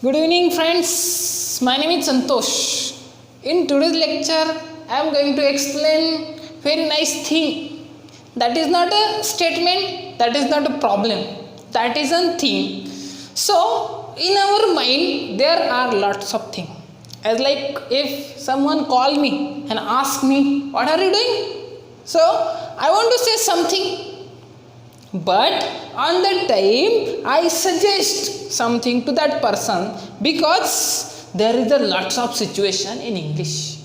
Good evening, friends. My name is Santosh. In today's lecture, I am going to explain very nice thing. That is not a statement. That is not a problem. That is a thing. So, in our mind, there are lots of things. As like if someone call me and ask me, "What are you doing?" So, I want to say something. But on that time I suggest something to that person because there is a lots of situation in English.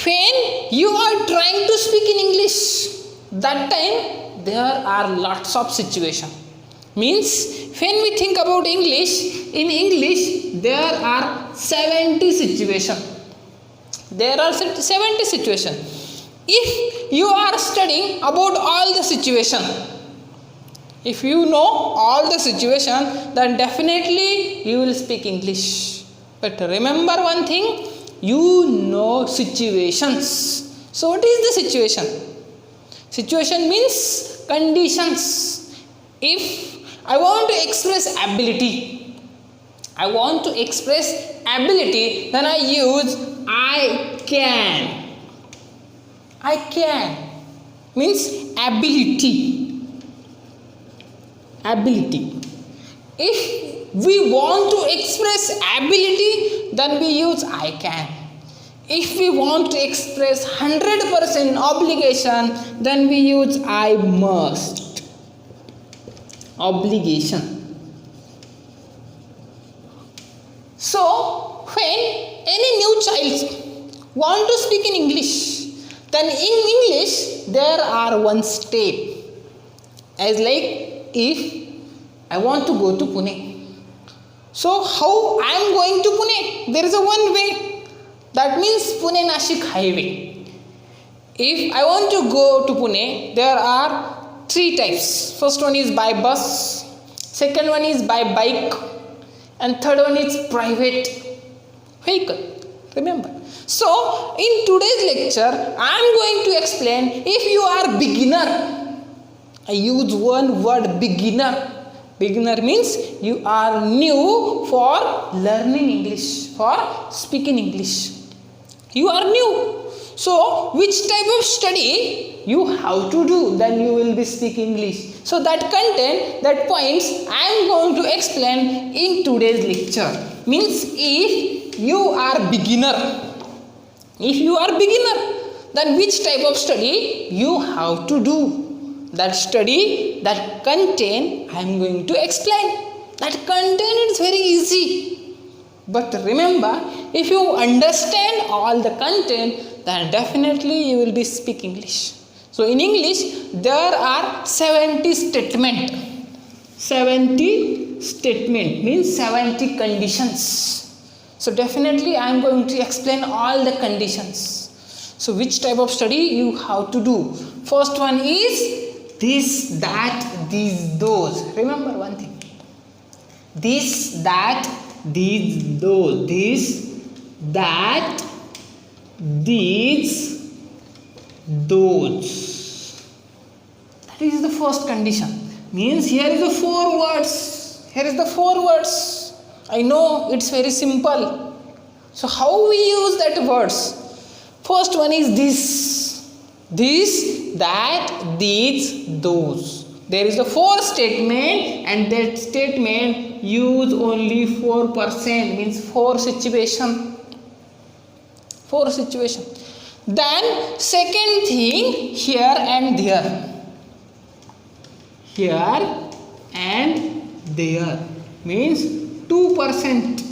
When you are trying to speak in English, that time there are lots of situation. Means when we think about English, in English there are 70 situation. There are 70 situation. If you are studying about all the situation, if you know all the situation, then definitely you will speak English. But remember one thing, you know situations. So what is the situation? Situation means conditions. If I want to express ability, then I use I can. I can means ability. If we want to express ability, then we use I can. If we want to express 100% obligation, then we use I must. Obligation. So when any new child want to speak in English, then in English there are one step. As like if I want to go to Pune, so how I am going to Pune? There is a one way. That means Pune Nashik highway. If I want to go to Pune, there are three types. First one is by bus, second one is by bike, and third one is private vehicle. Remember. So in today's lecture, I am going to explain if you are beginner. I use one word, beginner. Beginner means you are new for learning English, for speaking English. You are new. So, which type of study you have to do, then you will be speaking English. So, that content, that points, I am going to explain in today's lecture. Means if you are beginner, then which type of study you have to do. That study, that content, I am going to explain. That content is very easy. But remember, if you understand all the content, then definitely you will be speaking English. So in English, there are 70 statement. 70 statement means 70 conditions. So definitely I am going to explain all the conditions. So which type of study you have to do? First one is this, that, these, those. Remember one thing. This, that, these, those. This, that, these, those. That is the first condition. Means here is the four words. I know it's very simple. So how we use that words? First one is this. This, that, these, those. There is a four statement, and that statement use only 4%, means four situation. Then second thing, here and there. Here and there means 2%.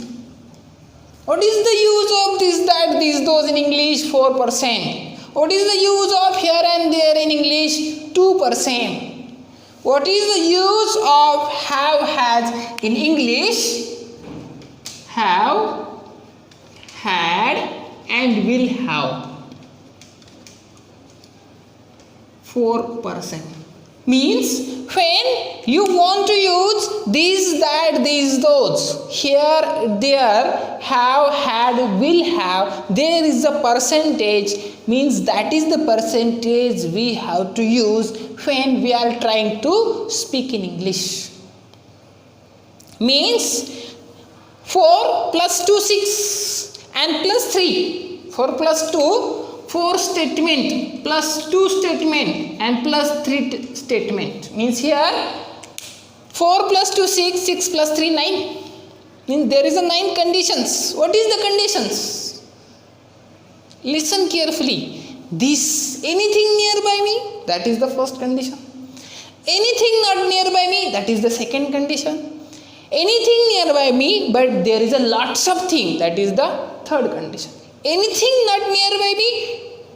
What is the use of this, that, these, those in English? 4%. What is the use of here and there in English? 2%. What is the use of have, has in English? Have, had, and will have. 4%. Means when you want to use these, that, these, those, here, there, have, had, will have, there is a percentage, means that is the percentage we have to use when we are trying to speak in English. Means 4 plus 2 6 and plus 3. 4 plus 2 4 statement plus 2 statement and plus 3 statement. Means here 4 plus 2 6, 6 plus 3 9. Means there is a 9 conditions. What is the conditions? Listen carefully. This anything nearby me, that is the first condition. Anything not nearby me, that is the second condition. Anything nearby me but there is a lots of thing, that is the third condition. Anything not nearby me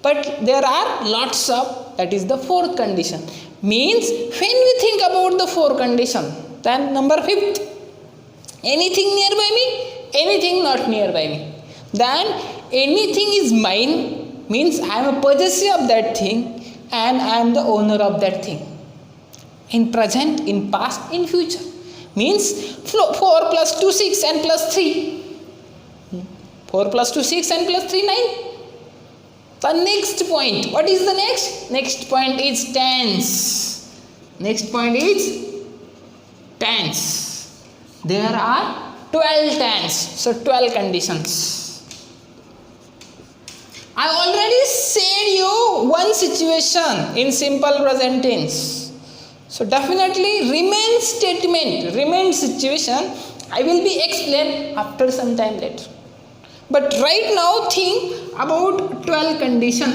but there are lots of, that is the fourth condition. Means when we think about the four condition, then number fifth, anything nearby me, anything not nearby me, then anything is mine, means I am a possessor of that thing and I am the owner of that thing. In present, in past, in future. Means 4 plus 2 6 and plus 3. 4 plus 2 6 and plus 3 9. The next point, what is the next? Next point is tense. Next point is tense. There are 12 tense. So 12 conditions. I already said you one situation in simple present tense. So definitely remain statement, remain situation, I will be explained after some time later. But right now think about 12 condition.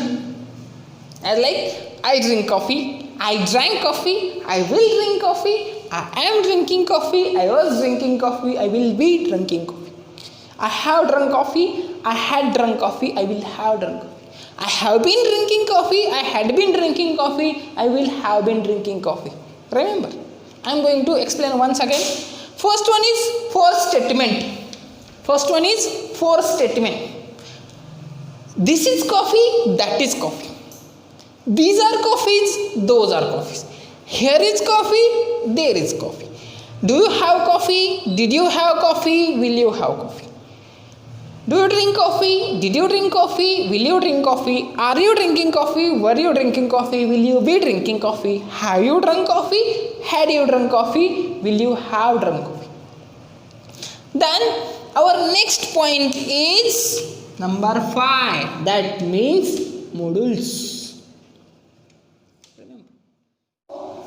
As like I drink coffee, I drank coffee, I will drink coffee, I am drinking coffee, I was drinking coffee, I will be drinking coffee. I have drunk coffee, I had drunk coffee, I will have drunk coffee. I have been drinking coffee, I had been drinking coffee, I will have been drinking coffee. Remember, I am going to explain once again. First one is four statement. First one is four statement. This is coffee, that is coffee. These are coffees, those are coffees. Here is coffee, there is coffee. Do you have coffee? Did you have coffee? Will you have coffee? Do you drink coffee? Did you drink coffee? Will you drink coffee? Are you drinking coffee? Were you drinking coffee? Will you be drinking coffee? Have you drunk coffee? Had you drunk coffee? Will you have drunk coffee? Then our next point is number 5. That means modules. Remember.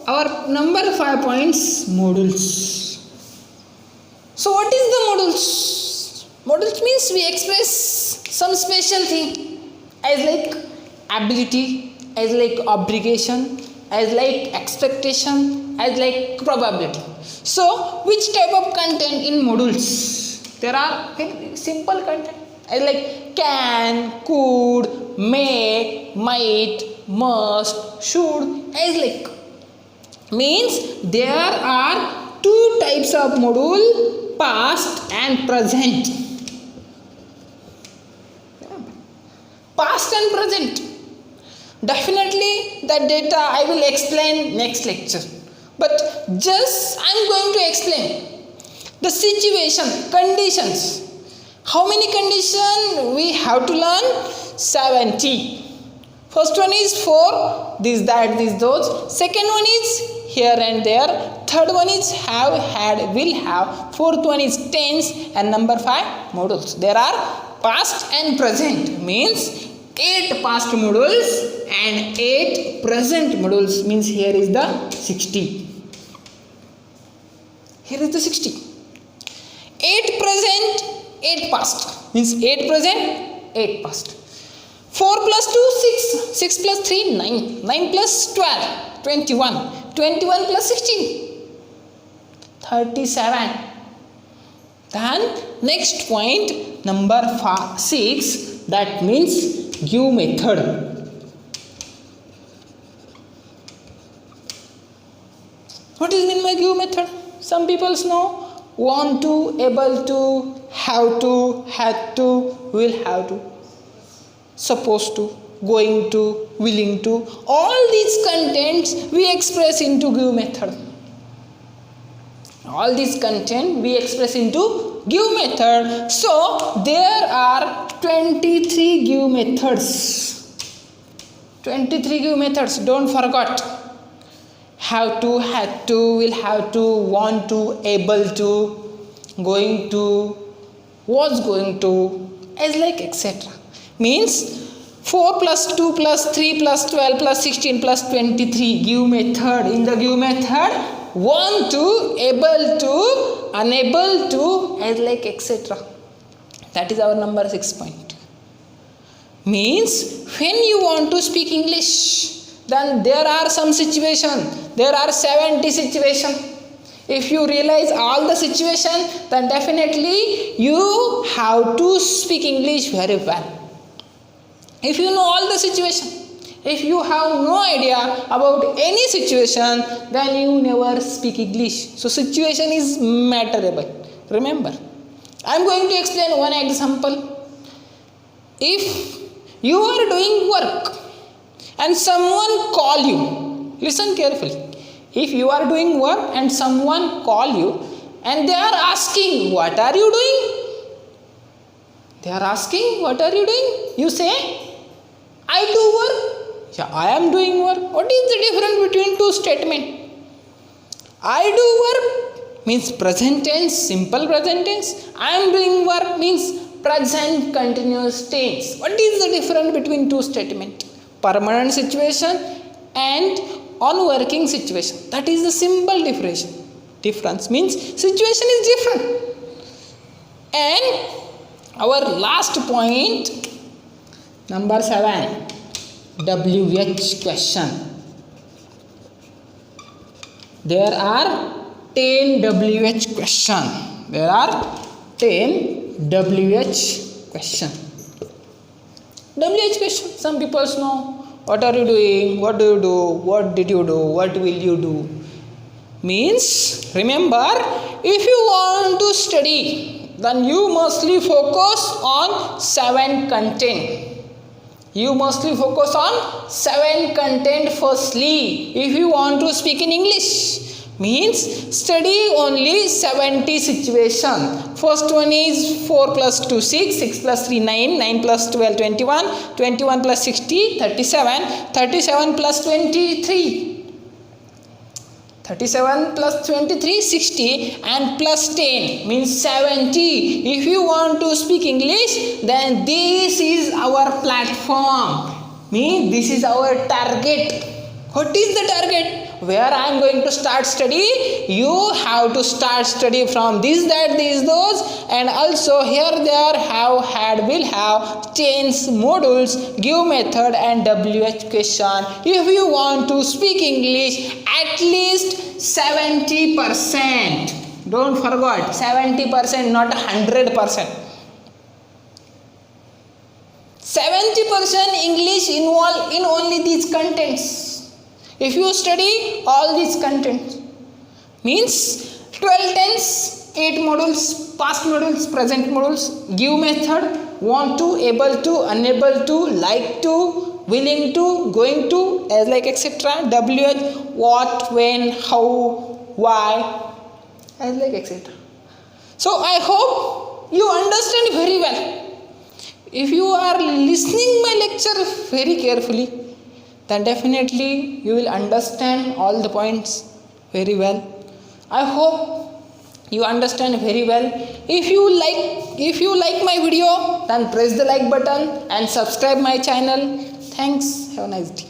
Our number 5 points, modules. So what is the modules? Modules means we express some special thing as like ability, as like obligation, as like expectation, as like probability. So which type of content in modules? There are very simple content as like can, could, may, might, must, should, as like. Means there are two types of module, past and present. Past and present. Definitely that data I will explain next lecture. But just I am going to explain the situation, conditions. How many conditions we have to learn? 70. First one is for, this, that, this, those. Second one is here and there. Third one is have, had, will have. Fourth one is tense. And number 5, modules. There are past and present. Means 8 past modules and 8 present modules. Means here is the 60. Here is the 60. 8 present, 8 past. Means 8 present, 8 past. 4 plus 2, 6. 6 plus 3, 9. 9 plus 12, 21. 21 plus 16, 37. Then next point, number 6. That means give method. What is mean by give method? Some people know want to, able to, have to, had to, will have to, supposed to, going to, willing to. All these contents we express into give method. All these content we express into give method. So there are 23 give methods. 23 give methods. Don't forget. Have to, had to, will have to, want to, able to, going to, was going to, as like etc. Means 4 plus 2 plus 3 plus 12 plus 16 plus 23 give method. In the give method, want to, able to, unable to, as like etc. That is our number 6 point. Means when you want to speak English, then there are some situation, there are 70 situation. If you realize all the situation, then definitely you have to speak English very well. If you know all the situation, if you have no idea about any situation, then you never speak English. So situation is matterable. Remember, I am going to explain one example. If you are doing work and someone call you, listen carefully. If you are doing work and someone call you and they are asking, what are you doing? They are asking, what are you doing? You say, I do work. Yeah, I am doing work. What is the difference between two statements? I do work means present tense, simple present tense. I am doing work means present continuous tense. What is the difference between two statements? Permanent situation and on working situation. That is the simple difference. Difference means situation is different. And our last point, number 7, WH question. There are 10 WH question. There are 10 WH question. WH question. Some people know. What are you doing? What do you do? What did you do? What will you do? Means, remember, if you want to study, then you mostly focus on 7 content. You mostly focus on 7 content firstly. If you want to speak in English, means study only 70 situation. First one is 4 plus 2 6, 6 plus 3 9, 9 plus 12 21, 21 plus 60 37, 37 plus 23, 37 plus 23 60 and plus 10 means 70. If you want to speak English, then this is our platform. Means this is our target. What is the target? Where I am going to start study, you have to start study from this, that, these, those, and also here, there, have, had, will have, tense, modules, give method, and WH question. If you want to speak English, at least 70%. Don't forget 70%, not 100%. 70% English involved in only these contents. If you study all these contents, means 12 tense, 8 modules, past modules, present modules, give method, want to, able to, unable to, like to, willing to, going to, as like etc. WH, what, when, how, why, as like etc. So I hope you understand very well. If you are listening my lecture very carefully, then definitely you will understand all the points very well. I hope you understand very well. If you like my video, then press the like button and subscribe my channel. Thanks. Have a nice day.